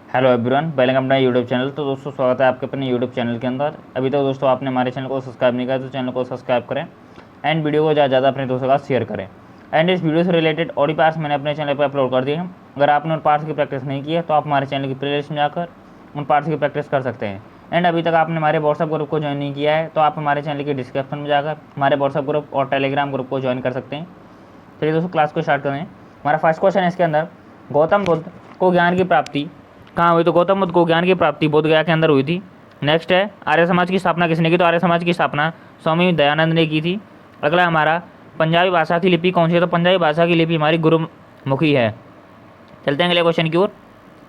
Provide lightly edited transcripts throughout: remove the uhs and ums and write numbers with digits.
Hello everyone, welcome to YouTube channel. तो दोस्तों स्वागत है आपके अपने यूट्यूब चैनल के अंदर। अभी तक दोस्तों आपने हमारे चैनल को सब्सक्राइब नहीं किया तो चैनल को सब्सक्राइब करें एंड वीडियो को ज़्यादा ज़्यादा अपने दोस्तों के साथ शेयर करें। एंड इस वीडियो से रिलेटेड ऑडियो पार्ट्स मैंने अपने चैनल पर अपलोड कर दिए हैं। अगर आपने उन पार्ट्स की प्रैक्टिस नहीं की है तो आप हमारे चैनल की प्लेलिस्ट में जाकर उन पार्ट्स की प्रैक्टिस कर सकते हैं। एंड अभी तक आपने हमारे व्हाट्सअप ग्रुप को ज्वाइन नहीं किया है तो आप हमारे चैनल के डिस्क्रिप्शन में जाकर हमारे व्हाट्सअप ग्रुप और टेलीग्राम ग्रुप को ज्वाइन कर सकते हैं। चलिए दोस्तों क्लास को स्टार्ट करें। हमारा फर्स्ट क्वेश्चन है इसके अंदर, गौतम बुद्ध को ज्ञान की प्राप्ति कहाँ हुई? तो गौतम बुद्ध को ज्ञान की प्राप्ति बोध गया के अंदर हुई थी। नेक्स्ट है, आर्य समाज की स्थापना किसने की? तो आर्य समाज की स्थापना स्वामी दयानंद ने की थी। अगला हमारा, पंजाबी भाषा की लिपि कौन सी है? तो पंजाबी भाषा की लिपि हमारी गुरुमुखी है। चलते हैं अगले क्वेश्चन की ओर।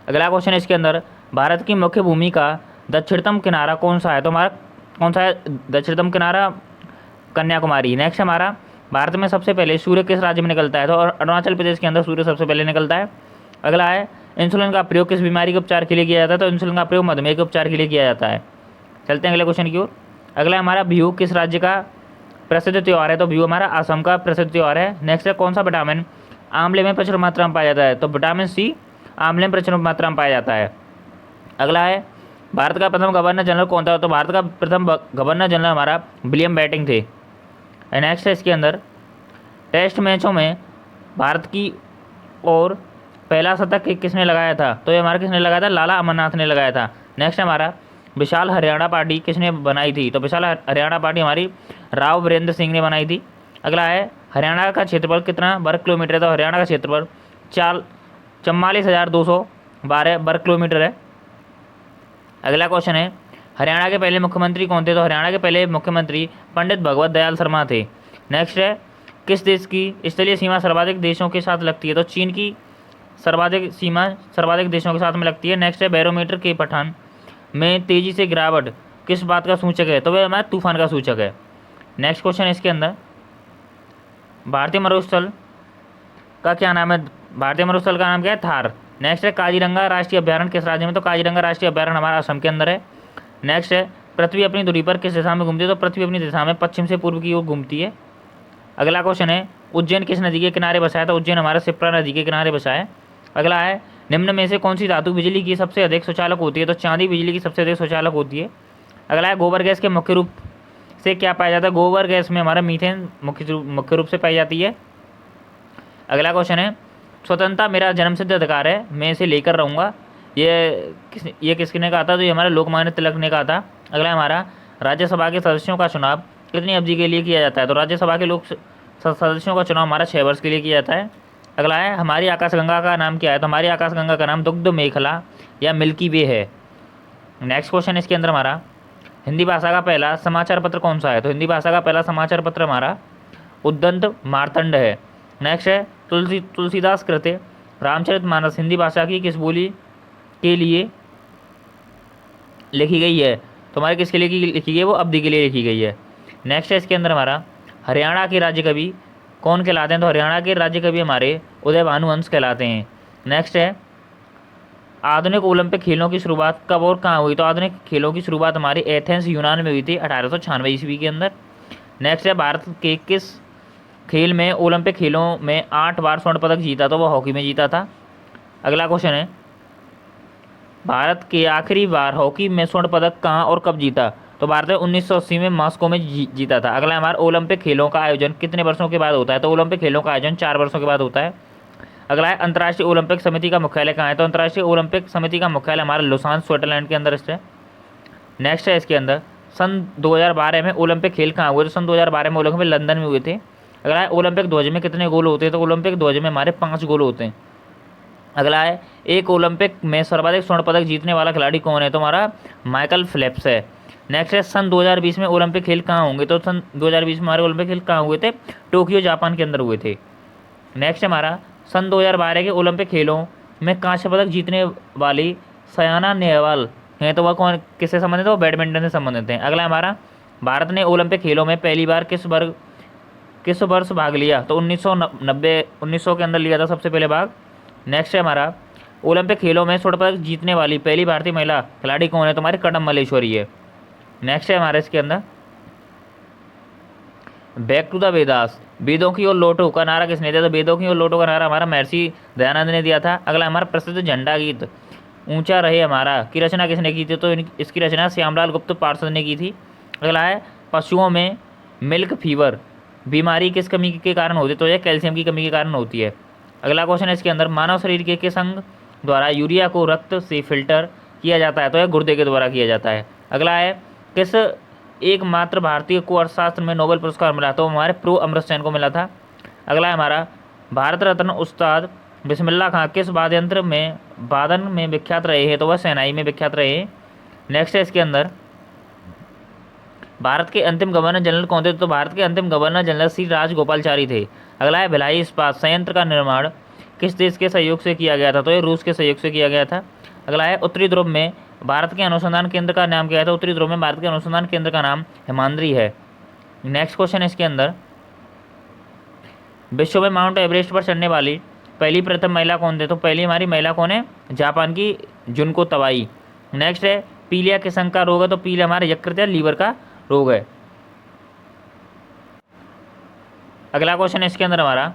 अगला क्वेश्चन इसके अंदर, भारत की मुख्य भूमि का दक्षिणतम किनारा कौन सा है? तो हमारा कौन सा है दक्षिणतम किनारा? कन्याकुमारी। नेक्स्ट हमारा, भारत में सबसे पहले सूर्य किस राज्य में निकलता है? तो अरुणाचल प्रदेश के अंदर सूर्य सबसे पहले निकलता है। अगला है, इंसुलिन का प्रयोग किस बीमारी के उपचार के लिए किया जाता है? तो इंसुलिन का प्रयोग मधुमेह के उपचार के लिए किया जाता है। चलते हैं अगले क्वेश्चन की ओर। अगला हमारा, बिहू किस राज्य का प्रसिद्ध त्यौहार है? तो बिहू हमारा असम का प्रसिद्ध त्यौहार है। नेक्स्ट है, कौन सा विटामिन आंवले में प्रचुर मात्रा में पाया जाता है? तो विटामिन सी आंवले में प्रचुर मात्रा में पाया जाता है। अगला है, भारत का प्रथम गवर्नर जनरल कौन था? तो भारत का प्रथम गवर्नर जनरल हमारा विलियम बेंटिंक थे। नेक्स्ट है इसके अंदर, टेस्ट मैचों में भारत की और पहला शतक किसने लगाया था? तो ये हमारा किसने लगाया था? लाला अमरनाथ ने लगाया था। नेक्स्ट हमारा, विशाल हरियाणा पार्टी किसने बनाई थी? तो विशाल हरियाणा पार्टी हमारी राव वीरेंद्र सिंह ने बनाई थी। अगला है, हरियाणा का क्षेत्रफल कितना वर्ग किलोमीटर है? तो हरियाणा का क्षेत्रफल 44,212 वर्ग किलोमीटर है। अगला क्वेश्चन है, हरियाणा के पहले मुख्यमंत्री कौन थे? तो हरियाणा के पहले मुख्यमंत्री पंडित भगवत दयाल शर्मा थे। नेक्स्ट है, किस देश की स्थलीय सीमा सर्वाधिक देशों के साथ लगती है? तो चीन की सर्वाधिक सीमा सर्वाधिक देशों के साथ में लगती है। नेक्स्ट है, बैरोमीटर के पठन में तेजी से गिरावट किस बात का सूचक है? तो वह हमारा तूफान का सूचक है। नेक्स्ट क्वेश्चन इसके अंदर, भारतीय मरुस्थल का क्या नाम है? भारतीय मरुस्थल का नाम क्या है? थार। नेक्स्ट है, काजीरंगा राष्ट्रीय अभ्यारण्य किस राज्य में? तो काजीरंगा राष्ट्रीय अभ्यारण्य हमारा असम के अंदर है। नेक्स्ट है, पृथ्वी अपनी धुरी पर किस दिशा में घूमती है? तो पृथ्वी अपनी दिशा में पश्चिम से पूर्व की ओर घूमती है। अगला क्वेश्चन है, उज्जैन किस नदी के किनारे बसा है? तो उज्जैन हमारा शिप्रा नदी के किनारे बसा है। अगला है, निम्न में से कौन सी धातु बिजली की सबसे अधिक सुचालक होती है? तो चांदी बिजली की सबसे अधिक सुचालक होती है। अगला है, गोबर गैस के मुख्य रूप से क्या पाया जाता है? गोबर गैस में हमारा मीथेन मुख्य रूप से पाई जाती है। अगला क्वेश्चन है, स्वतंत्रता मेरा जन्मसिद्ध अधिकार है, मैं इसे लेकर रहूँगा, ये किसने कहा था? तो ये हमारा लोकमान्य तिलक ने कहा था। अगला हमारा, राज्यसभा के सदस्यों का चुनाव कितनी अवधि के लिए किया जाता है? तो राज्यसभा के सदस्यों का चुनाव हमारा 6 वर्ष के लिए किया जाता है। अगला है, हमारी आकाशगंगा का नाम क्या है? तो हमारी आकाशगंगा का नाम दुग्ध मेखला या मिल्की वे है। नेक्स्ट क्वेश्चन इसके अंदर हमारा, हिंदी भाषा का पहला समाचार पत्र कौन सा है? तो हिंदी भाषा का पहला समाचार पत्र हमारा उद्दंत मार्तंड है। नेक्स्ट है, तुलसीदास कृते रामचरितमानस हिंदी भाषा की किस बोली के लिए लिखी गई है? तो हमारे किसके लिए लिखी गई है? वो अवधि के लिए लिखी गई है। नेक्स्ट है इसके अंदर हमारा, हरियाणा के राज्य कवि कौन कहलाते हैं? तो हरियाणा के राज्य कवि हमारे उदय भानुवंश कहलाते हैं। नेक्स्ट है, आधुनिक ओलंपिक खेलों की शुरुआत कब और कहाँ हुई? तो आधुनिक खेलों की शुरुआत हमारी एथेंस यूनान में हुई थी 1896 ईस्वी के अंदर। नेक्स्ट है, भारत के किस खेल में ओलंपिक खेलों में 8 बार स्वर्ण पदक जीता? तो वह हॉकी में जीता था। अगला क्वेश्चन है, भारत के आखिरी बार हॉकी में स्वर्ण पदक कहाँ और कब जीता? तो भारत ने 1980 में मॉस्को में जीता था। अगला हमारा, ओलंपिक खेलों का आयोजन कितने वर्षों के बाद होता है? तो ओलंपिक खेलों का आयोजन 4 वर्षों के बाद होता है। अगला है, अंतर्राष्ट्रीय ओलंपिक समिति का मुख्यालय कहाँ है? तो अंतर्राष्ट्रीय ओलंपिक समिति का मुख्यालय हमारा लुसान स्विट्जरलैंड के अंदर है। नेक्स्ट है इसके अंदर, सन 2012 में ओलंपिक खेल कहाँ हुए? तो सन 2012 में ओलंपिक लंदन में हुए थे। अगला है, ओलंपिक ध्वज में कितने गोल होते हैं? तो ओलंपिक ध्वज में हमारे 5 गोल होते हैं। अगला है, एक ओलंपिक में सर्वाधिक स्वर्ण पदक जीतने वाला खिलाड़ी कौन है? तो हमारा माइकल फेल्प्स है। नेक्स्ट है, सन 2020 में ओलंपिक खेल कहाँ होंगे? तो सन 2020 में हमारे ओलंपिक खेल कहाँ हुए थे? टोक्यो जापान के अंदर हुए थे। नेक्स्ट हमारा, सन 2012 के ओलंपिक खेलों में कांस्य पदक जीतने वाली सयाना नेहवाल हैं, तो वह कौन किससे संबंधित है? वो बैडमिंटन से संबंधित हैं। अगला हमारा, भारत ने ओलंपिक खेलों में पहली बार किस वर्ष भाग लिया? तो 1900 के अंदर लिया था सबसे पहले भाग। नेक्स्ट है हमारा, ओलंपिक खेलों में स्वर्ण पदक जीतने वाली पहली भारतीय महिला खिलाड़ी कौन है? तो हमारी कड़म मल्लेश्वरी है। नेक्स्ट है हमारे इसके अंदर, बैक टू द वेदास, वेदों की ओर लौटो का नारा किसने दिया? तो वेदों की ओर लौटो का नारा हमारा महर्षि दयानंद ने दिया था। अगला हमारा प्रसिद्ध झंडा गीत ऊंचा रहे हमारा की रचना किसने की थी? तो इसकी रचना श्यामलाल गुप्त पार्षद ने की थी। अगला है पशुओं में मिल्क फीवर बीमारी किस कमी के कारण होती है? तो यह कैल्शियम की कमी के कारण होती है। अगला क्वेश्चन है इसके अंदर, मानव शरीर के किस अंग द्वारा यूरिया को रक्त से फिल्टर किया जाता है? तो यह गुर्दे के द्वारा किया जाता है। अगला है किस एकमात्र भारतीय को अर्थशास्त्र में नोबेल पुरस्कार मिला? तो हमारे प्रो अमृत सेन को मिला था। अगला है हमारा भारत रत्न उस्ताद बिस्मिल्लाह खां किस वादन में विख्यात रहे हैं? तो वह शहनाई में विख्यात रहे हैं। नेक्स्ट है इसके अंदर, भारत के अंतिम गवर्नर जनरल कौन थे? तो भारत के अंतिम गवर्नर जनरल श्री राजगोपालचारी थे। अगला है भिलाई इस्पात संयंत्र का निर्माण किस देश के सहयोग से किया गया था? तो ये रूस के सहयोग से किया गया था। अगला है उत्तरी ध्रुव में भारत के अनुसंधान केंद्र का नाम क्या है? तो उत्तरी ध्रुव में भारत के अनुसंधान केंद्र का नाम हिमाद्री है। नेक्स्ट क्वेश्चन है इसके अंदर, विश्व में माउंट एवरेस्ट पर चढ़ने वाली पहली प्रथम महिला कौन थे? तो पहली हमारी महिला कौन है? जापान की जुनको तवाई। नेक्स्ट है पीलिया किस अंग का रोग है? तो पीलिया हमारे यकृत या लीवर का रोग है। अगला क्वेश्चन है इसके अंदर हमारा,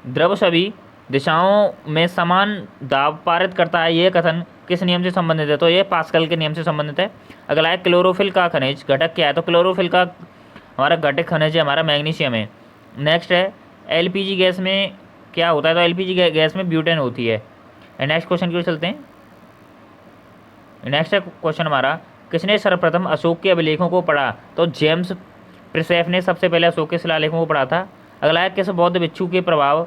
द्रव सभी दिशाओं में समान दाब पारित करता है, यह कथन किस नियम से संबंधित है? तो ये पास्कल के नियम से संबंधित है। अगला है क्लोरोफिल का खनिज घटक क्या है? तो क्लोरोफिल का हमारा घटक खनिज है हमारा मैग्नीशियम है। नेक्स्ट है एलपीजी गैस में क्या होता है? तो एलपीजी गैस में ब्यूटेन होती है। नेक्स्ट क्वेश्चन की ओर चलते हैं। नेक्स्ट है क्वेश्चन हमारा, किसने सर्वप्रथम अशोक के अभिलेखों को पढ़ा? तो जेम्स प्रिसेफ ने सबसे पहले अशोक के शिलालेखों को पढ़ा था। अगला है किस बौद्ध भिक्षु के प्रभाव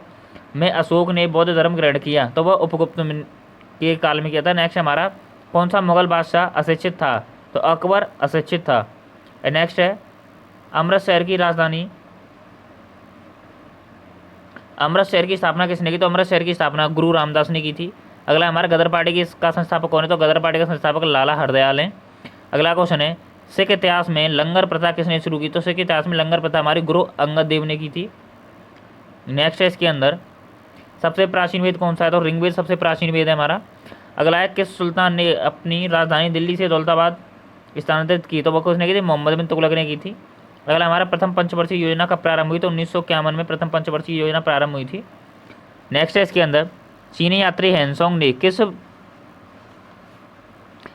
में अशोक ने बौद्ध धर्म ग्रहण किया? तो वह उपगुप्त के काल में किया था। नेक्स्ट हमारा, कौन सा मुगल बादशाह अशिक्षित था? तो अकबर अशिक्षित था। नेक्स्ट है अमृतसर की राजधानी अमृतसर की स्थापना किसने की? तो अमृतसर की स्थापना गुरु रामदास ने की थी। अगला हमारा गदर पार्टी की का संस्थापक कौन है? तो गदर पार्टी का संस्थापक लाला हरदयाल हैं। अगला क्वेश्चन है सिख इतिहास में लंगर प्रथा किसने शुरू की? तो सिख इतिहास में लंगर प्रथा हमारी गुरु अंगद देव ने की थी। नेक्स्ट है इसके अंदर, सबसे प्राचीन वेद कौन सा है? तो ऋग्वेद सबसे प्राचीन वेद है हमारा। अगला है किस सुल्तान ने अपनी राजधानी दिल्ली से दौलताबाद स्थानांतरित की? तो वह किसने की थी? मोहम्मद बिन तुगलक ने की थी। अगला हमारा प्रथम पंचवर्षीय योजना कब प्रारंभ हुई? तो 1951 में प्रथम पंचवर्षीय योजना प्रारंभ हुई थी। नेक्स्ट है इसके अंदर, चीनी यात्री हैंसोंग ने किस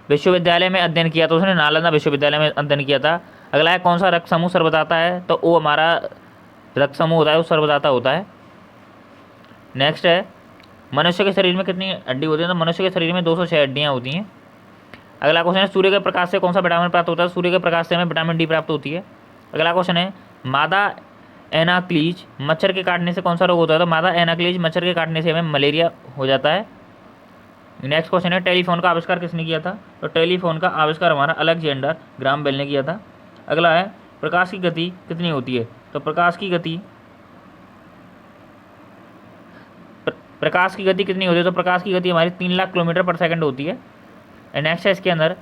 विश्वविद्यालय में अध्ययन किया? तो उसने नालंदा विश्वविद्यालय में अध्ययन किया था। अगला है कौन सा रक्त समूह सर्वदाता है? तो वो हमारा रक्त समूह होता है वो सर्वदाता होता है। नेक्स्ट है मनुष्य के शरीर में कितनी हड्डी होती है? तो मनुष्य के शरीर में 206 हड्डियाँ होती हैं। अगला क्वेश्चन है सूर्य के प्रकाश से कौन सा विटामिन प्राप्त होता है? सूर्य के प्रकाश से हमें विटामिन डी प्राप्त होती है। अगला क्वेश्चन है मादा एनाक्लीज मच्छर के काटने से कौन सा रोग होता है? तो मादा एनाक्लीज मच्छर के काटने से हमें मलेरिया हो जाता है। नेक्स्ट क्वेश्चन है टेलीफोन का आविष्कार किसने किया था? तो टेलीफोन का आविष्कार हमारा अलेक्जेंडर ग्राहम बेल ने किया था। अगला है प्रकाश की गति कितनी होती है? तो प्रकाश की गति कितनी होती है? तो प्रकाश की गति हमारी 3 लाख किलोमीटर पर सेकंड होती है। नेक्स्ट है इसके अंदर,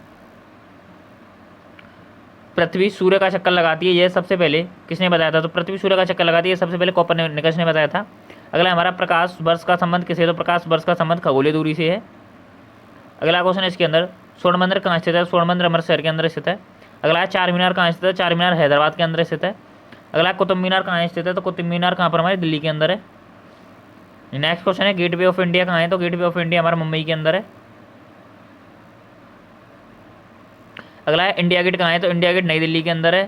पृथ्वी सूर्य का चक्कर लगाती है, यह सबसे पहले किसने बताया था? तो पृथ्वी सूर्य का चक्कर लगाती है सबसे पहले कोपरनिकस ने बताया था। अगला हमारा प्रकाश वर्ष का संबंध किससे? तो प्रकाश वर्ष का संबंध खगोलीय दूरी से है। अगला क्वेश्चन है इसके अंदर, स्वर्ण मंदिर कहाँ स्थित है? स्वर्ण मंदिर अमृतसर के अंदर स्थित है। अगला है चार मीनार कहाँ स्थित है? चार मीनार हैदराबाद के अंदर स्थित है। अगला कुतुब मीनार कहाँ स्थित है? तो कुतुब मीनार कहाँ पर हमारे दिल्ली के अंदर है। नेक्स्ट क्वेश्चन है गेटवे ऑफ इंडिया कहाँ है? तो गेटवे ऑफ इंडिया हमारा मुंबई के अंदर है। अगला है इंडिया गेट कहाँ है? तो इंडिया गेट नई दिल्ली के अंदर है।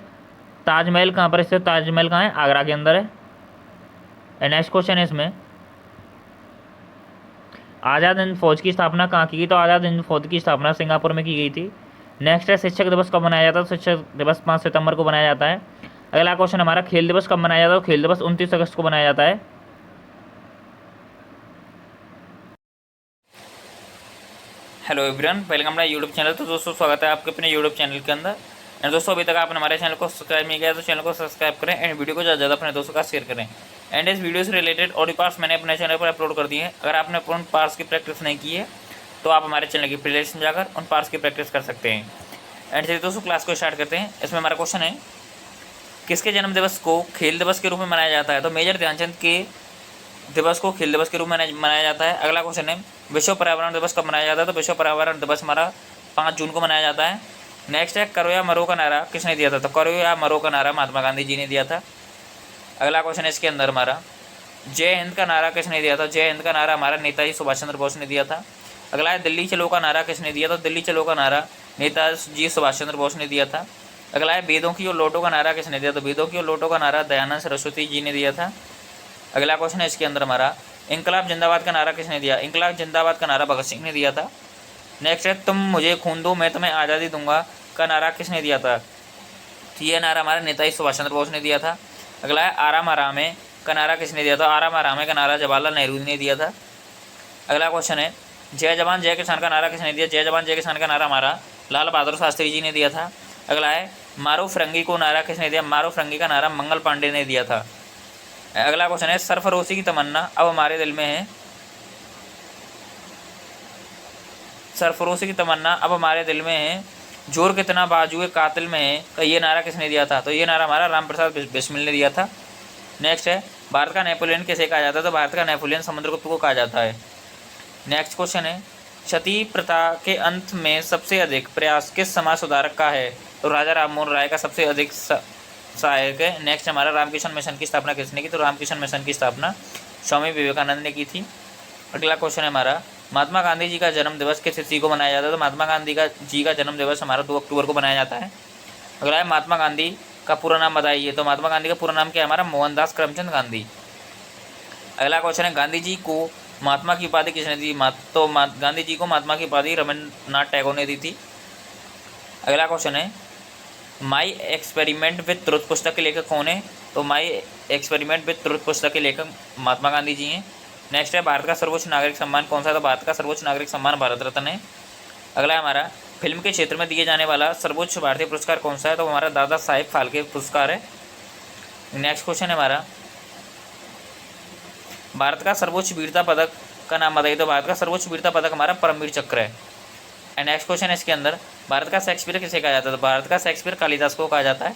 ताजमहल कहाँ पर स्थित? ताजमहल कहाँ है? आगरा के अंदर है। नेक्स्ट क्वेश्चन है इसमें, आज़ाद हिंद फौज की स्थापना कहाँ की गई? तो आज़ाद हिंद फौज की स्थापना सिंगापुर में की गई थी। नेक्स्ट है शिक्षक दिवस कब मनाया जाता है? तो शिक्षक दिवस 5 सितंबर को मनाया जाता है। अगला क्वेश्चन हमारा खेल दिवस कब मनाया जाता है? तो खेल दिवस 29 अगस्त को मनाया जाता है। Hello everyone, welcome to YouTube channel. तो दोस्तों स्वागत है आपके अपने यूट्यूब चैनल के अंदर। एंड दोस्तों अभी तक आपने हमारे चैनल को सब्सक्राइब नहीं किया तो चैनल को सब्सक्राइब करें एंड वीडियो को ज़्यादा ज़्यादा अपने दोस्तों का शेयर करें। एंड इस वीडियो से रिलेटेड ऑडियो पार्ट्स मैंने अपने चैनल पर अपलोड कर दिए हैं। अगर आपने उन पार्ट्स की प्रैक्टिस नहीं की है तो आप हमारे चैनल की प्लेलिस्ट में जाकर उन पार्ट्स की प्रैक्टिस कर सकते हैं। एंड चलिए दोस्तों क्लास को स्टार्ट करते हैं। इसमें हमारा क्वेश्चन है, किसके जन्म दिवस को खेल दिवस के रूप में मनाया जाता है? तो मेजर ध्यानचंद के दिवस को खेल दिवस के रूप में मनाया जाता है। अगला क्वेश्चन है विश्व पर्यावरण दिवस कब मनाया जाता है? तो विश्व पर्यावरण दिवस हमारा 5 जून को मनाया जाता है। नेक्स्ट है करो या मरो का नारा किसने दिया था? तो करो या मरो का नारा महात्मा गांधी जी ने दिया था। अगला क्वेश्चन है इसके अंदर हमारा, जय हिंद का नारा किसने दिया था? जय हिंद का नारा हमारा नेताजी सुभाष चंद्र बोस ने दिया था। अगला है दिल्ली चलो का नारा किसने दिया था? दिल्ली चलो का नारा नेताजी सुभाष चंद्र बोस ने दिया था। अगला है वेदों की और लोटों का नारा किसने दिया? तो वेदों की और लोटों का नारा दयानंद सरस्वती जी ने दिया था। अगला क्वेश्चन है इसके अंदर हमारा, इंकलाब जिंदाबाद का नारा किसने दिया? इंकलाब जिंदाबाद का नारा भगत सिंह ने दिया था। नेक्स्ट है तुम मुझे खून दो मैं तुम्हें आज़ादी दूंगा का नारा किसने दिया था? तो ये नारा हमारा नेताजी सुभाष चंद्र बोस ने दिया था। अगला है आराम आराम है का नारा किसने दिया था? आराम आराम है का नारा जवाहरलाल नेहरू ने दिया था। अगला क्वेश्चन है जय जवान जय किसान का नारा किसने दिया? जय जवान जय किसान का नारा हमारा लाल बहादुर शास्त्री जी ने दिया था। अगला है मारो फिरंगी को नारा किसने दिया? मारो फिरंगी का नारा मंगल पांडे ने दिया था। अगला क्वेश्चन है सरफरोशी की तमन्ना अब हमारे दिल में है। सरफरोशी की तमन्ना अब हमारे दिल में है, जोर कितना बाजुए कातिल में है का ये नारा किसने दिया था? तो ये नारा हमारा राम प्रसाद बिस्मिल ने दिया था। नेक्स्ट है भारत का नेपोलियन किसे कहा जाता है? तो भारत का नेपोलियन समुद्रगुप्त को कहा जाता है। नेक्स्ट क्वेश्चन है सती प्रथा के अंत में सबसे अधिक प्रयास किस समाज सुधारक का है? तो राजा राममोहन राय का सबसे अधिक सहायक है। नेक्स्ट हमारा रामकृष्ण मिशन की स्थापना किसने की? तो रामकृष्ण मिशन की स्थापना स्वामी विवेकानंद ने की थी। अगला क्वेश्चन है हमारा महात्मा गांधी जी का जन्म दिवस किस तिथि को मनाया जाता है? तो महात्मा गांधी जी का जन्म दिवस हमारा 2 अक्टूबर को मनाया जाता है। अगला है महात्मा गांधी का पूरा नाम बताइए। तो महात्मा गांधी का पूरा नाम क्या है हमारा? मोहनदास करमचंद गांधी। अगला क्वेश्चन है गांधी जी को महात्मा की उपाधि किसने दी? तो गांधी जी को महात्मा की उपाधि रविन्द्रनाथ टैगोर ने दी थी। अगला क्वेश्चन है माई एक्सपेरिमेंट विद ट्रुथ पुस्तक के लेखक कौन है? तो माई एक्सपेरिमेंट विद ट्रुथ पुस्तक के लेखक महात्मा गांधी जी हैं। नेक्स्ट है भारत का सर्वोच्च नागरिक सम्मान कौन सा है? तो भारत का सर्वोच्च नागरिक सम्मान भारत रत्न है। अगला है हमारा फिल्म के क्षेत्र में दिए जाने वाला सर्वोच्च भारतीय पुरस्कार कौन सा है? तो हमारा दादा साहेब फाल्के पुरस्कार है। नेक्स्ट क्वेश्चन है हमारा भारत का सर्वोच्च वीरता पदक का नाम बताइए। तो भारत का सर्वोच्च वीरता पदक हमारा परमवीर चक्र है। एंड नेक्स्ट क्वेश्चन है इसके अंदर भारत का शेक्सपियर किसे कहा जाता है? तो भारत का शेक्सपियर कालिदास को कहा जाता है।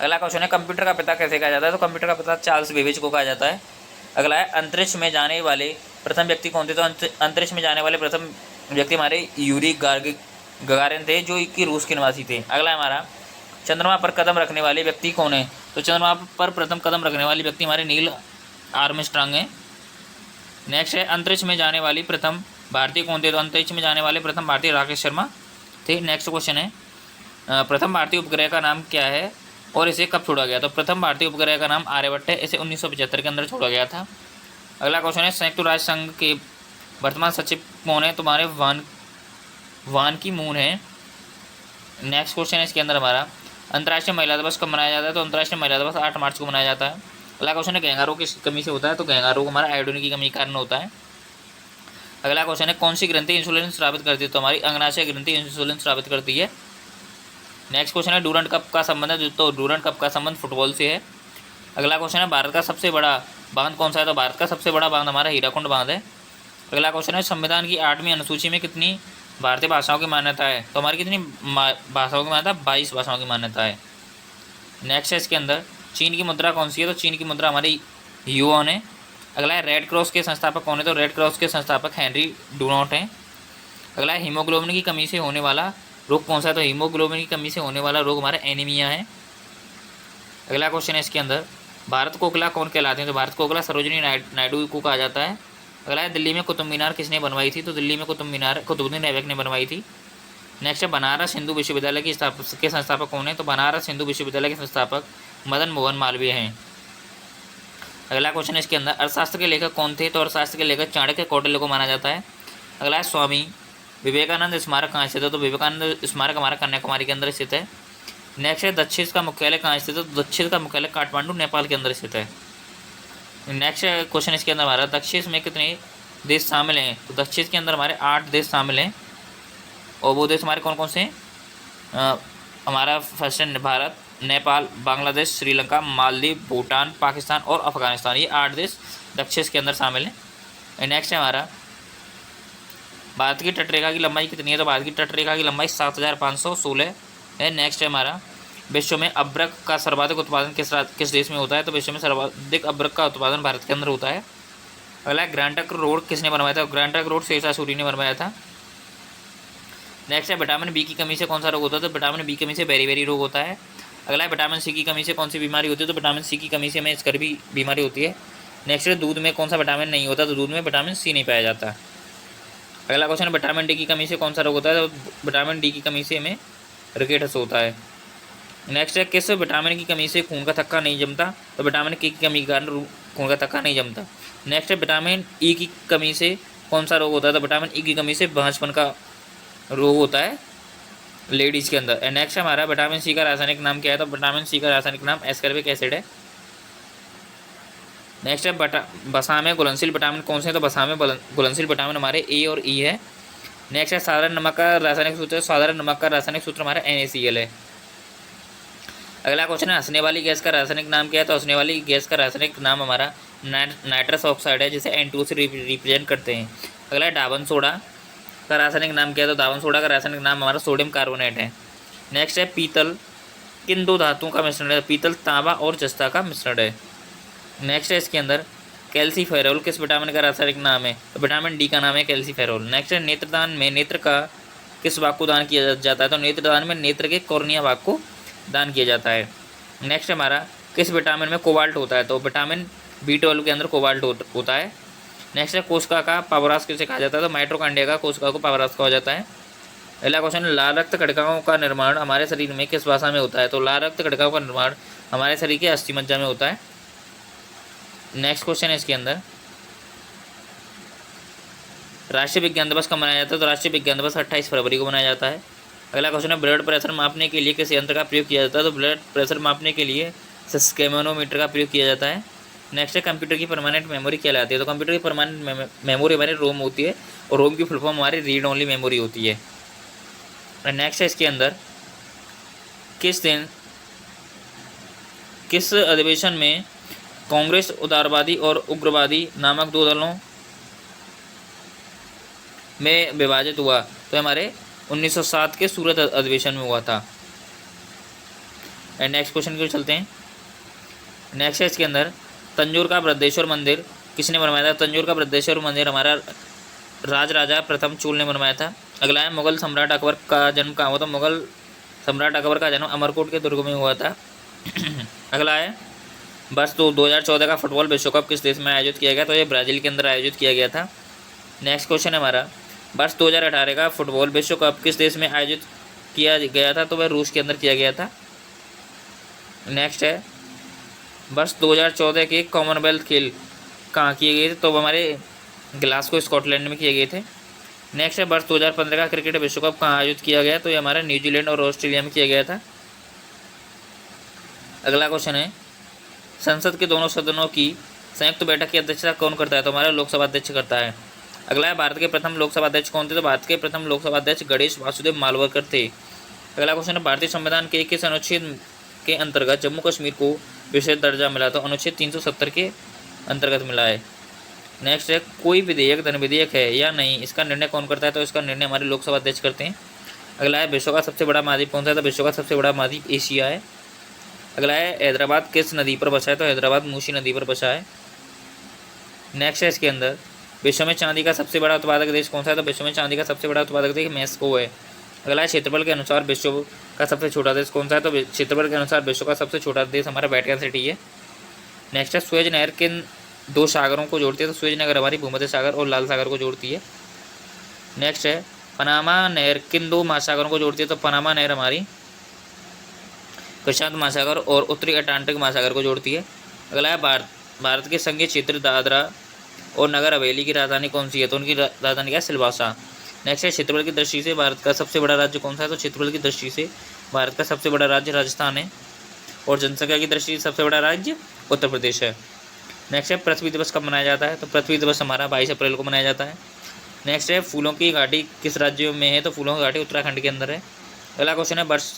अगला क्वेश्चन है कंप्यूटर का पिता कैसे कहा जाता है? तो कंप्यूटर का पिता चार्ल्स बेबेज को कहा जाता है। अगला है अंतरिक्ष में जाने वाले प्रथम व्यक्ति कौन थे? तो अंतरिक्ष में जाने वाले प्रथम व्यक्ति हमारे यूरी गगारिन थे जो कि रूस के निवासी थे। अगला है हमारा चंद्रमा पर कदम रखने वाले व्यक्ति कौन है? तो चंद्रमा पर प्रथम कदम रखने वाले व्यक्ति हमारे नील आर्मस्ट्रांग हैं। नेक्स्ट है अंतरिक्ष में जाने वाली प्रथम भारतीय कौन थे? तो अंतरिक्ष में जाने वाले प्रथम भारतीय राकेश शर्मा थे। नेक्स्ट क्वेश्चन है प्रथम भारतीय उपग्रह का नाम क्या है और इसे कब छोड़ा गया? तो प्रथम भारतीय उपग्रह का नाम आर्यभट्ट है, इसे 1975 के अंदर छोड़ा गया था। अगला क्वेश्चन है संयुक्त राष्ट्र संघ के वर्तमान सचिव कौन है? तुम्हारे वान की मून है। नेक्स्ट क्वेश्चन है इसके अंदर हमारा अंतर्राष्ट्रीय महिला दिवस कब मनाया जाता है? तो अंतर्राष्ट्रीय महिला दिवस 8 मार्च को मनाया जाता है। अगला क्वेश्चन है गहंगा रोग किस कमी से होता है? तो गहंगा रोग हमारा आयोडीन की कमी के कारण होता है। अगला क्वेश्चन है कौन सी ग्रंथि इंसुलिन स्रावित करती है? तो हमारी अंगनाशय ग्रंथि इंसुलिन स्रावित करती है। नेक्स्ट क्वेश्चन है डूरंट कप का संबंध है? तो डूरंट कप का संबंध फुटबॉल से है। अगला क्वेश्चन है भारत का सबसे बड़ा बांध कौन सा है? तो भारत का सबसे बड़ा बांध हमारा हीराकुंड बांध है। अगला क्वेश्चन है संविधान की 8वीं अनुसूची में कितनी भारतीय भाषाओं की मान्यता है? तो हमारी कितनी भाषाओं की मान्यता? 22 भाषाओं की मान्यता है। नेक्स्ट है इसके अंदर चीन की मुद्रा कौन सी है? तो चीन की मुद्रा हमारी युआन है। अगला है रेड क्रॉस के संस्थापक कौन है? तो रेड क्रॉस के संस्थापक हेनरी डुनॉट हैं। अगला है हीमोग्लोबिन की कमी से होने वाला रोग कौन सा है? तो हीमोग्लोबिन की कमी से होने वाला रोग हमारा एनीमिया है। अगला क्वेश्चन है इसके अंदर भारत कोकिला कौन कहलाते हैं? तो भारत कोकिला सरोजिनी नायडू को कहा जाता है। अगला है दिल्ली में कुतुब मीनार किसने बनवाई थी? तो दिल्ली में कुतुब मीनार कुतुबुद्दीन ऐबक ने बनवाई थी। नेक्स्ट है बनारस हिंदू विश्वविद्यालय के संस्थापक कौन है? तो बनारस हिंदू विश्वविद्यालय के संस्थापक मदन मोहन मालवीय हैं। अगला क्वेश्चन है इसके अंदर अर्थशास्त्र के लेखक कौन थे? तो अर्थशास्त्र के लेखक चाणक्य कौटिल्य को माना जाता है। अगला है स्वामी विवेकानंद स्मारक कहाँ स्थित है? तो विवेकानंद स्मारक हमारा कन्याकुमारी के अंदर स्थित है। नेक्स्ट है दक्षिण का मुख्यालय कहाँ स्थित है? तो दक्षिण का मुख्यालय काठमांडू नेपाल के अंदर स्थित है। नेक्स्ट क्वेश्चन इसके अंदर हमारा दक्षिण में कितने देश शामिल हैं? तो दक्षिण के अंदर हमारे 8 देश शामिल हैं और वो देश हमारे कौन कौन से हैं? हमारा फर्स्ट है भारत, नेपाल, बांग्लादेश, श्रीलंका, मालदीव, भूटान, पाकिस्तान और अफगानिस्तान। ये 8 देश दक्षिण के अंदर शामिल हैं। नेक्स्ट है हमारा भारत की तटरेखा की लंबाई कितनी है? तो भारत की तटरेखा की लंबाई 7516 है। नेक्स्ट है हमारा विश्व में अब्रक का सर्वाधिक उत्पादन किस देश में होता है? तो विश्व में सर्वाधिक अब्रक का उत्पादन भारत के अंदर होता है। अगला ग्रैंड ट्रंक रोड किसने बनवाया था? Grand trunk road Sher Shah Suri ने बनवाया था। नेक्स्ट है विटामिन बी की कमी से कौन सा रोग होता है? तो विटामिन बी की कमी से बेरी रोग होता है। अगला है विटामिन सी की कमी से कौन सी बीमारी होती है, तो विटामिन सी की कमी से हमें स्कर्वी बीमारी होती है। नेक्स्ट है दूध में कौन सा विटामिन नहीं होता, तो दूध में विटामिन सी नहीं पाया जाता। अगला क्वेश्चन है विटामिन डी की कमी से कौन सा रोग होता है, तो विटामिन डी की कमी से हमें रिकेट्स होता है। नेक्स्ट है किस विटामिन की कमी से खून का थक्का नहीं जमता, तो विटामिन के की कमी के कारण खून का थक्का नहीं जमता। नेक्स्ट है विटामिन ई की कमी से कौन सा रोग होता है, तो विटामिन ई की कमी से बांझपन का रोग होता है लेडीज़ के अंदर। नेक्स्ट हमारा विटामिन सी का रासायनिक नाम क्या है, तो विटामिन सी का रासायनिक नाम एस्कॉर्बिक एसिड है। नेक्स्ट है बसा में घुलनशील विटामिन कौन से हैं, तो बसा में घुलनशील विटामिन हमारे ए और ई है। नेक्स्ट है साधारण नमक का रासायनिक सूत्र, साधारण नमक का रासायनिक सूत्र हमारा NaCl है। अगला क्वेश्चन है हंसने वाली गैस का रासायनिक नाम क्या है, तो हंसने वाली गैस का रासायनिक नाम हमारा नाइट्रस ऑक्साइड है, जिसे N2 से रिप्रेजेंट करते हैं। अगला है डावन सोडा का रासायनिक नाम क्या है, तो डावन सोडा का रासायनिक नाम हमारा सोडियम कार्बोनेट है। नेक्स्ट है पीतल किन दो धातुओं का मिश्रण है, पीतल तांबा और जस्ता का मिश्रण है। नेक्स्ट है इसके अंदर कैल्सीफेरोल किस विटामिन का रासायनिक नाम है, तो विटामिन डी का नाम है कैल्सीफेरोल। नेक्स्ट है नेत्रदान में नेत्र का किस भाग को दान किया जाता है, तो नेत्रदान में नेत्र के कॉर्निया भाग को दान किया जाता है। नेक्स्ट हमारा किस विटामिन में कोबाल्ट होता है, तो विटामिन B12 के अंदर कोबाल्ट होता है। नेक्स्ट है कोशिका का पावरास किसे कहा जाता है, तो माइटोकॉन्ड्रिया का कोशिका को पावरास कहा जाता है। अगला क्वेश्चन लाल रक्त कणिकाओं का निर्माण हमारे शरीर में किस भाषा में होता है, तो लाल रक्त कणिकाओं का निर्माण हमारे शरीर के अस्थिमज्जा में होता है। नेक्स्ट क्वेश्चन है इसके अंदर राष्ट्रीय विज्ञान दिवस कब मनाया जाता है, तो राष्ट्रीय विज्ञान दिवस 28 फरवरी को मनाया जाता है। अगला क्वेश्चन है ब्लड प्रेशर मापने के लिए किस यंत्र का प्रयोग किया जाता है, तो ब्लड प्रेशर मापने के लिए स्कैमोनोमीटर का प्रयोग किया जाता है। नेक्स्ट है कंप्यूटर की परमानेंट मेमोरी कहलाती है, तो कंप्यूटर की परमानेंट मेमोरी हमारी रोम होती है और रोम की फुल फॉर्म हमारी रीड ओनली मेमोरी होती है। नेक्स्ट है इसके अंदर किस अधिवेशन में कांग्रेस उदारवादी और उग्रवादी नामक दो दलों में विभाजित हुआ, तो हमारे 1907 के सूरत अधिवेशन में हुआ था। एंड नेक्स्ट क्वेश्चन की ओर चलते हैं। नेक्स्ट है इसके अंदर तंजौर का बृहदेश्वर मंदिर किसने बनवाया था, तंजौर का बृहदेश्वर मंदिर हमारा राजा प्रथम चोल ने बनवाया था। अगला है मुगल सम्राट अकबर का जन्म कहाँ हुआ, तो मुगल सम्राट अकबर का जन्म अमरकोट के दुर्ग में हुआ था। अगला है बस 2014 का फुटबॉल विश्व कप किस देश में आयोजित किया गया, तो ये ब्राज़ील के अंदर आयोजित किया गया था। नेक्स्ट क्वेश्चन है हमारा वर्ष 2018 का फुटबॉल विश्व कप किस देश में आयोजित किया गया था, तो वह रूस के अंदर किया गया था। नेक्स्ट है वर्ष 2014 के कॉमनवेल्थ खेल कहाँ किए गए थे, तो वो हमारे ग्लासगो स्कॉटलैंड में किए गए थे। नेक्स्ट है वर्ष 2015 का क्रिकेट विश्व कप कहाँ आयोजित किया गया, तो ये हमारा न्यूजीलैंड और ऑस्ट्रेलिया में किया गया था। अगला क्वेश्चन है संसद के दोनों सदनों की संयुक्त बैठक की अध्यक्षता कौन करता है, तो हमारा लोकसभा अध्यक्ष करता है। अगला है भारत के प्रथम लोकसभा अध्यक्ष कौन थे, तो भारत के प्रथम लोकसभा अध्यक्ष गणेश वासुदेव मालवरकर थे। अगला क्वेश्चन है भारतीय संविधान के किस अनुच्छेद के अंतर्गत जम्मू कश्मीर को विशेष दर्जा मिला, तो अनुच्छेद 370 के अंतर्गत मिला है। नेक्स्ट है कोई विधेयक धन विधेयक है या नहीं, इसका निर्णय कौन करता है, तो इसका निर्णय हमारे लोकसभा अध्यक्ष करते हैं। अगला है विश्व का सबसे बड़ा महाद्वीप कौन सा है, तो विश्व का सबसे बड़ा महाद्वीप एशिया है। अगला है हैदराबाद किस नदी पर बसा है, तो हैदराबाद मूसी नदी पर बसा है। नेक्स्ट है इसके अंदर विश्व में चांदी का सबसे बड़ा उत्पादक देश कौन सा है, तो विश्व में चांदी का सबसे बड़ा उत्पादक देश मैक्सिको है। अगला है क्षेत्रफल के अनुसार विश्व का सबसे छोटा देश कौन सा है, तो क्षेत्रफल के अनुसार विश्व का सबसे छोटा देश हमारा वेटिकन सिटी है। नेक्स्ट है सुएज नहर किन दो सागरों को जोड़ती है, तो सुएज नहर हमारी भूमध्य सागर और लाल सागर को जोड़ती है। नेक्स्ट है पनामा नहर किन दो महासागरों को जोड़ती है, तो पनामा नहर हमारी प्रशांत महासागर और उत्तरी अटलांटिक महासागर को जोड़ती है। अगला है भारत के संघीय क्षेत्र दादरा और नगर हवेली की राजधानी कौन सी है, तो उनकी राजधानी क्या है, सिलवासा। नेक्स्ट है क्षेत्रफल की दृष्टि से भारत का सबसे बड़ा राज्य कौन सा है, तो क्षेत्रफल की दृष्टि से भारत का सबसे बड़ा राज्य राजस्थान है और जनसंख्या की दृष्टि से सबसे बड़ा राज्य उत्तर प्रदेश है। नेक्स्ट है पृथ्वी दिवस कब मनाया जाता है, तो पृथ्वी दिवस हमारा 22 अप्रैल को मनाया जाता है। नेक्स्ट है फूलों की घाटी किस राज्य में है, तो फूलों की घाटी उत्तराखंड के अंदर है। अगला क्वेश्चन है वर्ष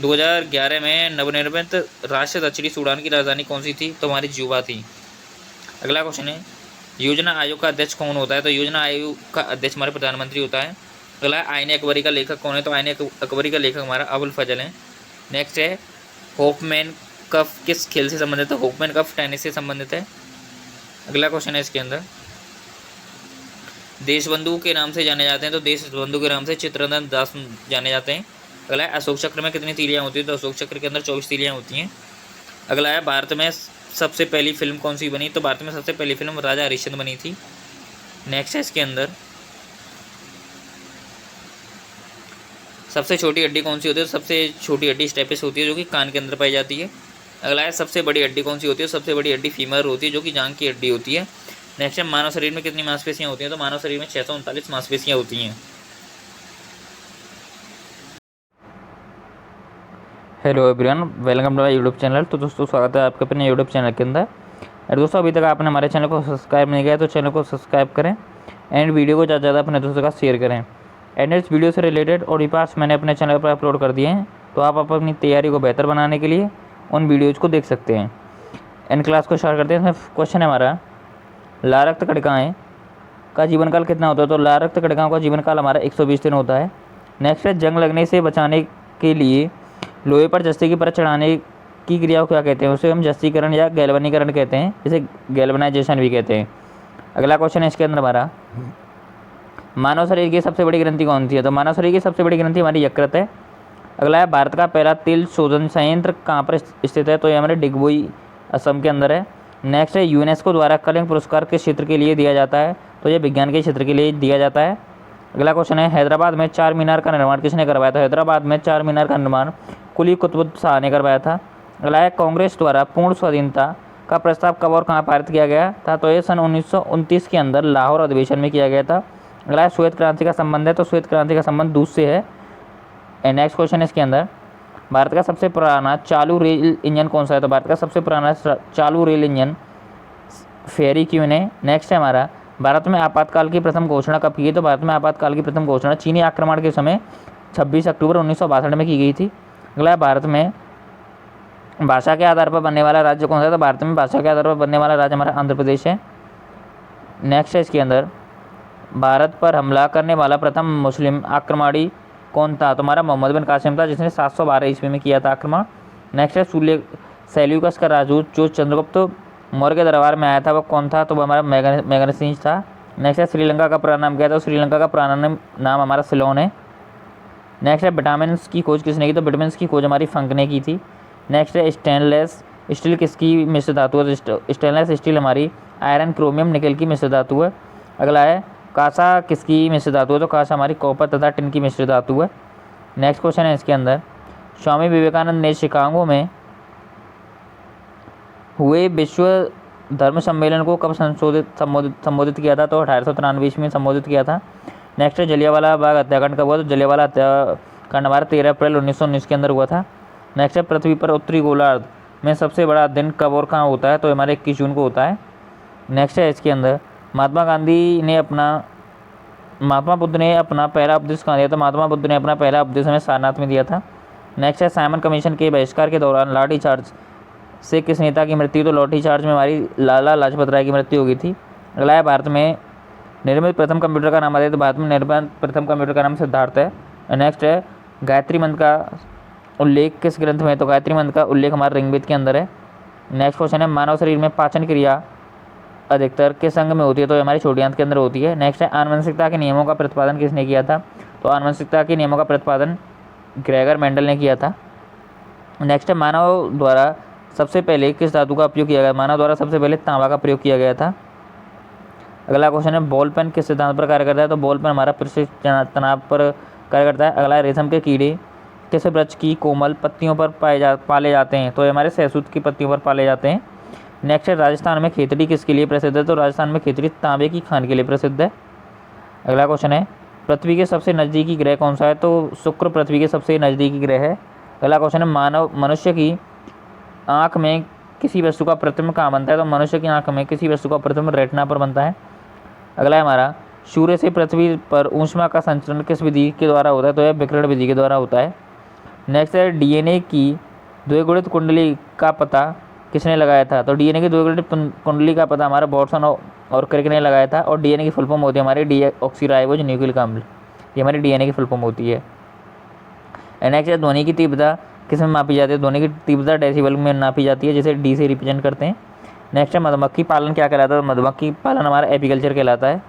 2011 में नवनिर्मित राष्ट्रीय दक्षिणी सूडान की राजधानी कौन सी थी, तो हमारी जुबा थी। अगला क्वेश्चन है योजना आयोग का अध्यक्ष कौन होता है, तो योजना आयोग का अध्यक्ष हमारे प्रधानमंत्री होता है। अगला है आईने अकबरी का लेखक कौन है, तो आईने अकबरी का लेखक हमारा अबुल फजल है। नेक्स्ट है होफमैन कप किस खेल से संबंधित है, होफमैन कप टेनिस से संबंधित है। अगला क्वेश्चन है इसके अंदर देशबंधु के नाम से जाने जाते हैं, तो देशबंधु के नाम से चित्तरंजन दास जाने जाते हैं। अगला है अशोक चक्र में कितनी तीलियाँ होती है, तो अशोक चक्र के अंदर 24 तीलियाँ होती हैं। अगला है भारत में सबसे पहली फिल्म कौन सी बनी, तो भारत में सबसे पहली फिल्म राजा हरिश्चंद्र बनी थी। नेक्स्ट है इसके अंदर सबसे छोटी हड्डी कौन सी होती है, तो सबसे छोटी हड्डी स्टेपिस होती है जो कि कान के अंदर पाई जाती है। अगला है सबसे बड़ी हड्डी कौन सी होती है, सबसे बड़ी हड्डी फीमर होती है जो कि जांघ की हड्डी होती है। नेक्स्ट है मानव शरीर में कितनी मांसपेशियाँ होती हैं, तो मानव शरीर में 639 मांसपेशियाँ होती हैं। Hello everyone, welcome to my YouTube channel. तो दोस्तों स्वागत है आपके अपने यूट्यूब चैनल के अंदर। और दोस्तों अभी तक आपने हमारे चैनल को सब्सक्राइब नहीं किया तो चैनल को सब्सक्राइब करें एंड वीडियो को ज़्यादा से ज़्यादा अपने दोस्तों का शेयर करें। एंड इस वीडियो से रिलेटेड ऑडियो पार्ट्स मैंने अपने चैनल पर अपलोड कर दिए हैं, तो आप अपनी तैयारी को बेहतर बनाने के लिए उन वीडियोज़ को देख सकते हैं। एंड क्लास को स्टार्ट करते हैं। इसमें क्वेश्चन है हमारा, लाल रक्त कणिकाएँ का जीवन काल कितना होता है, तो लाल रक्त कणिकाओं का जीवन काल हमारा 120 दिन होता है। नेक्स्ट है जंग लगने से बचाने के लिए लोहे पर जस्ती की परत चढ़ाने की क्रिया को क्या कहते हैं, उसे हम जस्तीकरण या गैल्वनीकरण कहते हैं, इसे गैल्वनाइजेशन भी कहते हैं। अगला क्वेश्चन है इसके अंदर हमारा, मानव शरीर की सबसे बड़ी ग्रंथि कौन सी है, तो मानव शरीर की सबसे बड़ी ग्रंथि हमारी यकृत है। अगला है भारत का पहला तेल शोधन संयंत्र कहाँ पर स्थित है, तो ये हमारे डिगबोई असम के अंदर है। नेक्स्ट है यूनेस्को द्वारा कलिंग पुरस्कार किस क्षेत्र के लिए दिया जाता है, तो ये विज्ञान के क्षेत्र के लिए दिया जाता है। अगला क्वेश्चन है, हैदराबाद में 4 मीनार का निर्माण किसने करवाया था, हैदराबाद में 4 मीनार का निर्माण कुली कुतुब शाह ने करवाया था। अगला है कांग्रेस द्वारा पूर्ण स्वाधीनता का प्रस्ताव कब और कहाँ पारित किया गया था, तो ये सन 1929 के अंदर लाहौर अधिवेशन में किया गया था। अगला है श्वेत क्रांति का संबंध है, तो श्वेत क्रांति का संबंध दूध से है। नेक्स्ट क्वेश्चन है इसके अंदर, भारत का सबसे पुराना चालू रेल इंजन कौन सा है, तो भारत का सबसे पुराना चालू रेल इंजन फेरी क्यून है। नेक्स्ट है हमारा, भारत में आपातकाल की प्रथम घोषणा कब की गई, तो भारत में आपातकाल की प्रथम घोषणा चीनी आक्रमण के समय 26 अक्टूबर 1962 में की गई थी। अगला है, भारत में भाषा के आधार पर बनने वाला राज्य कौन सा है, तो भारत में भाषा के आधार पर बनने वाला राज्य हमारा आंध्र प्रदेश है। नेक्स्ट है इसके अंदर, भारत पर हमला करने वाला प्रथम मुस्लिम आक्रमणी कौन था, तो हमारा मोहम्मद बिन कासिम था, जिसने 712 ईस्वी में किया था आक्रमण। नेक्स्ट है सेल्यूकस का राजदूत जो चंद्रगुप्त मौर्य के दरबार में आया था वो कौन था, तो वो हमारा मैग्नेसिंस था। नेक्स्ट है श्रीलंका का पुराना नाम क्या था, तो श्रीलंका का पुराना नाम हमारा सिलोन है। नेक्स्ट है विटामिन की खोज किसने की, तो विटामिन की खोज हमारी फंक ने की थी। नेक्स्ट है स्टेनलेस स्टील किसकी मिश्र धातु है, स्टेनलेस स्टील हमारी आयरन क्रोमियम निकेल की मिश्र धातु है। अगला है, कांसा किसकी मिश्र धातु है, तो कांसा हमारी कॉपर तथा टिन की मिश्र धातु है। नेक्स्ट क्वेश्चन है इसके अंदर, स्वामी विवेकानंद ने शिकागो में हुए विश्व धर्म सम्मेलन को कब संबोधित किया था, तो 1893 ईस्वी में संबोधित किया था। नेक्स्ट है जलियांवाला बाग हत्याकांड कब हुआ, तो जलियांवाला हत्याकांड हमारा 13 अप्रैल 1919 के अंदर हुआ था। नेक्स्ट है पृथ्वी पर उत्तरी गोलार्ध में सबसे बड़ा दिन कब और कहाँ होता है, तो हमारे 21 जून को होता है। नेक्स्ट है इसके अंदर, महात्मा बुद्ध ने अपना पहला उपदेश कहाँ दिया, तो महात्मा बुद्ध ने अपना पहला उपदेश हमें सारनाथ में दिया था। नेक्स्ट है साइमन कमीशन के बहिष्कार के दौरान लाठी चार्ज से किस नेता की मृत्यु, तो लाठी चार्ज में हमारी लाला लाजपत राय की मृत्यु हो गई थी। अगला है, भारत में निर्मित प्रथम कंप्यूटर का नाम आता है, तो भारत में निर्मित प्रथम कंप्यूटर का नाम सिद्धार्थ है। नेक्स्ट है, गायत्री मंत्र का उल्लेख किस ग्रंथ में है, तो गायत्री मंत्र का उल्लेख हमारे ऋग्वेद के अंदर है। नेक्स्ट क्वेश्चन है, मानव शरीर में पाचन क्रिया अधिकतर किस अंग में होती है, तो हमारी छोटी आंत के अंदर होती है। नेक्स्ट है, आनुवंशिकता के नियमों का प्रतिपादन किसने किया था, तो आनुवंशिकता के नियमों का प्रतिपादन ग्रेगर मेंडल ने किया था। नेक्स्ट है, मानव द्वारा सबसे पहले किस धातु का उपयोग किया गया, मानव द्वारा सबसे पहले तांबा का प्रयोग किया गया था। अगला क्वेश्चन है, बॉल पेन किस सिद्धांत पर कार्य करता है, तो बॉल पेन हमारा पृष्ठ तनाव पर कार्य करता है। अगला है, रेशम के कीड़े किस वृक्ष की कोमल पत्तियों पर पाले जाते हैं, तो ये हमारे सहसूत की पत्तियों पर पाले जाते हैं। नेक्स्ट है, राजस्थान में खेतड़ी किसके लिए प्रसिद्ध है, तो राजस्थान में खेतड़ी तांबे की खान के लिए प्रसिद्ध है। अगला क्वेश्चन है, पृथ्वी के सबसे नज़दीकी ग्रह कौन सा है, तो शुक्र पृथ्वी के सबसे नज़दीकी ग्रह है। अगला क्वेश्चन है, मनुष्य की आँख में किसी वस्तु का प्रतिबिंब कहाँ बनता है, तो मनुष्य की आँख में किसी वस्तु का प्रतिबिंब रेटिना पर बनता है। अगला है हमारा, सूर्य से पृथ्वी पर ऊष्मा का संचरण किस विधि के द्वारा होता है, तो यह विकिरण विधि के द्वारा होता है। नेक्स्ट है, डीएनए की द्विगुणित कुंडली का पता किसने लगाया था, तो डीएनए की द्विगुणित कुंडली का पता हमारा वॉटसन और क्रिक ने लगाया था। और डीएनए की फुल फॉर्म होती है हमारी डीऑक्सीराइबोज न्यूक्लिक अम्ल, ये हमारी डीएनए की फुल फॉर्म होती है। नेक्स्ट है, ध्वनि की तीव्रता किस में मापी जाती है, ध्वनि की तीव्रता डेसिबल में नापी जाती है, जिसे डी से रिप्रेजेंट करते हैं। नेक्स्ट है, मधुमक्खी पालन क्या कहलाता है, तो मधुमक्खी पालन हमारा एपीकल्चर कहलाता है।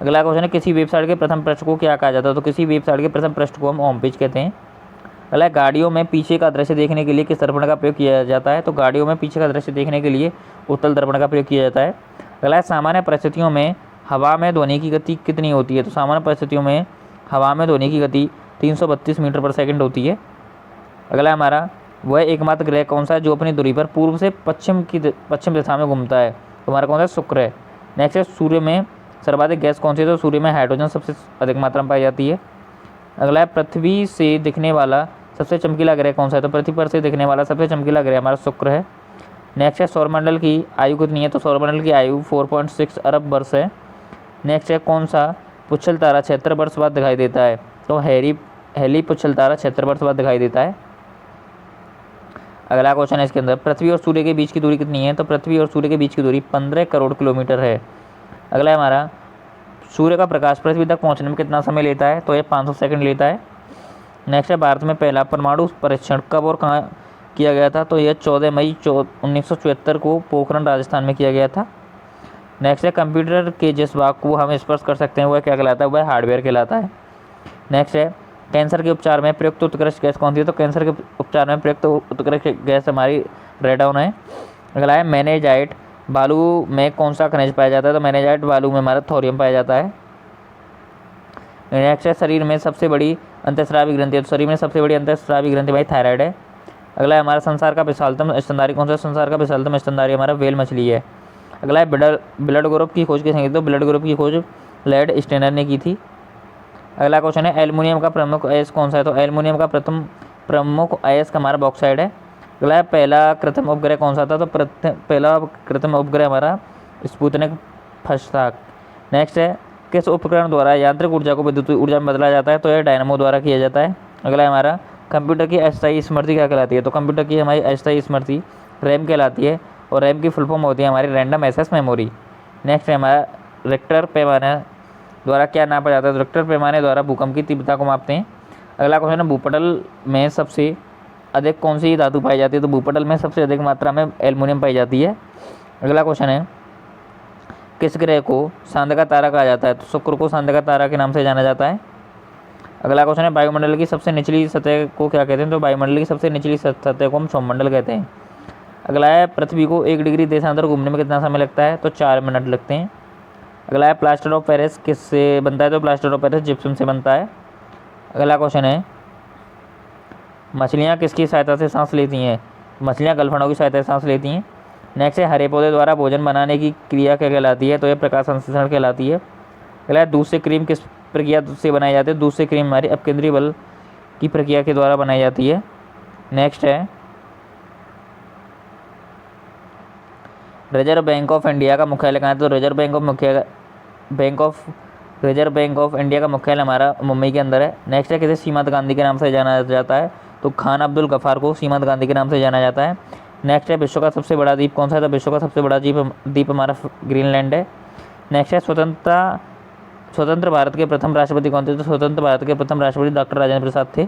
अगला क्वेश्चन है किसी वेबसाइट के प्रथम पृष्ठ को क्या कहा जाता है? तो किसी वेबसाइट के प्रथम पृष्ठ को हम होम पेज कहते हैं। अगला है गाड़ियों में पीछे का दृश्य देखने के लिए किस दर्पण का प्रयोग किया जाता है? तो गाड़ियों में पीछे का दृश्य देखने के लिए उत्तल दर्पण का प्रयोग किया जाता है। अगला है सामान्य परिस्थितियों में हवा में ध्वनि की गति कितनी होती है? तो सामान्य परिस्थितियों में हवा में ध्वनि की गति 332 मीटर पर सेकंड होती है। अगला हमारा वह एकमात्र ग्रह कौन सा है जो अपनी दूरी पर पूर्व से पश्चिम दिशा में घूमता है? तो हमारा कौन सा शुक्र है। नेक्स्ट है सूर्य में सर्वाधिक गैस कौन सी है? तो सूर्य में हाइड्रोजन सबसे अधिक मात्रा में पाई जाती है। अगला है पृथ्वी से दिखने वाला सबसे चमकीला ग्रह कौन सा है? तो पृथ्वी पर से दिखने वाला सबसे चमकीला ग्रह हमारा शुक्र है। नेक्स्ट है सौरमंडल की आयु कितनी है? तो सौरमंडल की आयु 4.6 अरब वर्ष है। नेक्स्ट है कौन सा पुच्छल तारा 76 वर्ष बाद दिखाई देता है? तो हेली पुच्छल तारा 76 वर्ष बाद दिखाई देता है। अगला क्वेश्चन है इसके अंदर पृथ्वी और सूर्य के बीच की दूरी कितनी है? तो पृथ्वी और सूर्य के बीच की दूरी 15 करोड़ किलोमीटर है। अगला है हमारा सूर्य का प्रकाश पृथ्वी तक पहुंचने में कितना समय लेता है? तो ये 500 सेकंड लेता है। नेक्स्ट है भारत में पहला परमाणु परीक्षण कब और कहाँ किया गया था? तो यह 14 मई 1974 को पोखरण राजस्थान में किया गया था। नेक्स्ट है कंप्यूटर के जिस भाग को हम स्पर्श कर सकते हैं वह क्या कहलाता है? वह हार्डवेयर कहलाता है। नेक्स्ट है कैंसर के उपचार में प्रयुक्त उत्कृष्ट गैस कौन सी है? तो कैंसर के उपचार में प्रयुक्त उत्कृष्ट गैस हमारी रेडॉन है। अगला है मैग्नेजाइट बालू में कौन सा खनिज पाया जाता है? तो मैग्नेजाइट बालू में हमारा थोरियम पाया जाता है। नेक्स्ट है शरीर में सबसे बड़ी अंतःस्रावी ग्रंथि है? तो शरीर में सबसे बड़ी अंतःस्रावी ग्रंथि भाई थायराइड है। अगला है हमारा संसार का विशालतम स्तनधारी कौन सा? संसार का विशालतम स्तनधारी हमारा व्हेल मछली है। अगला है ब्लड ग्रुप की खोज किसने की? तो ब्लड ग्रुप की खोज लेड स्टेनर ने की थी। अगला क्वेश्चन है एल्युमिनियम का प्रमुख अयस्क कौन सा है? तो एल्युमिनियम का प्रमुख अयस्क हमारा बॉक्साइड है। अगला है पहला कृत्रिम उपग्रह कौन सा था? तो पहला कृत्रिम उपग्रह हमारा स्पुतनिक फर्स्ट था। नेक्स्ट है किस उपकरण द्वारा यांत्रिक ऊर्जा को विद्युत ऊर्जा में बदला जाता है? तो यह डायनामो द्वारा किया जाता है। अगला है हमारा कंप्यूटर की अस्थायी स्मृति क्या कहलाती है? तो कंप्यूटर की हमारी अस्थायी स्मृति रैम कहलाती है और रैम की फुल फॉर्म होती है हमारी रैंडम एक्सेस मेमोरी। नेक्स्ट है हमारा रिक्टर पैमाने द्वारा क्या नापा जाता है? तो रिक्टर पैमाने द्वारा भूकंप की तीव्रता को मापते हैं। अगला क्वेश्चन है भूपटल में सबसे अधिक कौन सी धातु पाई जाती है? तो भूपटल में सबसे अधिक मात्रा में एल्युमिनियम पाई जाती है। अगला क्वेश्चन है किस ग्रह को सांध का तारा कहा जाता है? तो शुक्र को सांध का तारा के नाम से जाना जाता है। अगला क्वेश्चन है वायुमंडल की सबसे निचली सतह को क्या कहते हैं? तो वायुमंडल की सबसे निचली सतह को हम सौमंडल कहते हैं। अगला है पृथ्वी को 1 डिग्री देशांतर घूमने में कितना समय लगता है? तो 4 मिनट लगते हैं। अगला है प्लास्टर ऑफ पेरिस किससे बनता है? तो प्लास्टर ऑफ पेरिस जिप्सम से बनता है। अगला क्वेश्चन है मछलियाँ किसकी सहायता से सांस लेती हैं? मछलियाँ गलफड़ों की सहायता से सांस लेती हैं। नेक्स्ट है हरे पौधे द्वारा भोजन बनाने की क्रिया क्या कहलाती है? तो यह प्रकाश संश्लेषण कहलाती है। अगला है दूध से क्रीम किस प्रक्रिया से बनाई जाती है? दूध से क्रीम हमारी अपकेंद्रीय बल की प्रक्रिया के द्वारा बनाई जाती है। नेक्स्ट है रिजर्व बैंक ऑफ इंडिया का मुख्यालय कहाँ है? तो रिजर्व बैंक ऑफ इंडिया का मुख्यालय हमारा मुंबई के अंदर है। नेक्स्ट है किसे सीमांत गांधी के नाम से जाना जाता है? तो खान अब्दुल गफ़ार को सीमांत गांधी के नाम से जाना जाता है। नेक्स्ट है विश्व का सबसे बड़ा द्वीप कौन सा है? तो विश्व का सबसे बड़ा द्वीप हमारा ग्रीनलैंड है। नेक्स्ट है स्वतंत्र भारत के प्रथम राष्ट्रपति कौन थे? तो स्वतंत्र भारत के प्रथम राष्ट्रपति डॉक्टर राजेंद्र प्रसाद थे।